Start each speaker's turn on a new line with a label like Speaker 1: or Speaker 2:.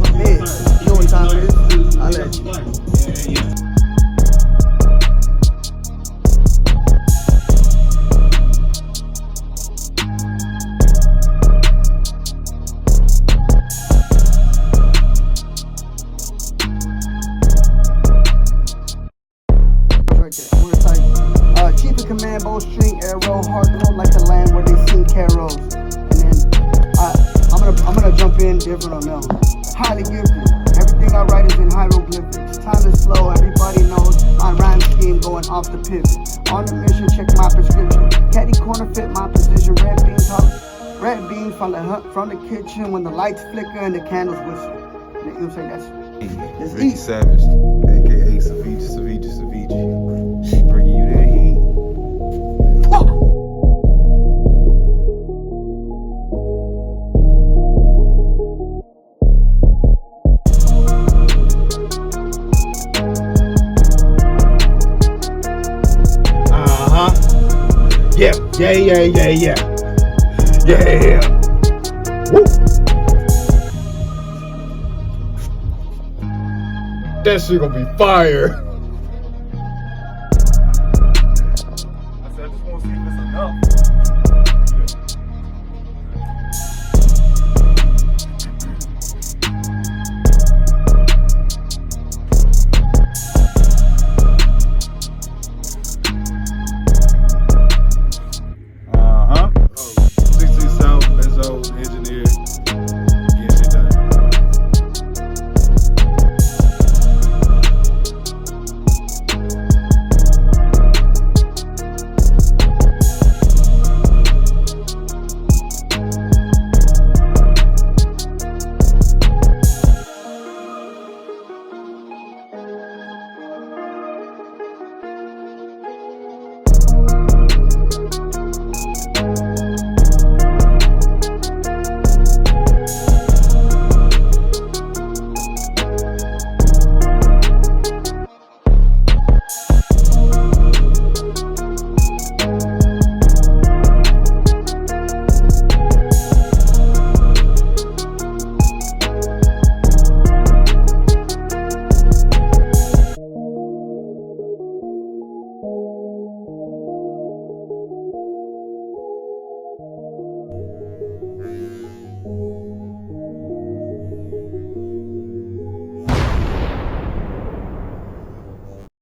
Speaker 1: commit. You know what time it is? I'll let you. Chief of Command, bow string, arrow, hardcore like the land where they sing carols. And then I'm gonna jump in different on them. Highly gifted. Everything I write is in hieroglyphics. Time is slow, everybody knows my rhyme scheme going off the pivot. On the mission, check my prescription. Caddy corner fit my position. Red beans from the kitchen when the lights flicker and the candles whistle. You know what I'm saying? That's
Speaker 2: Ricky Savage, aka Savage. Bringing you that heat. Yeah. Woo. That shit gonna be fire.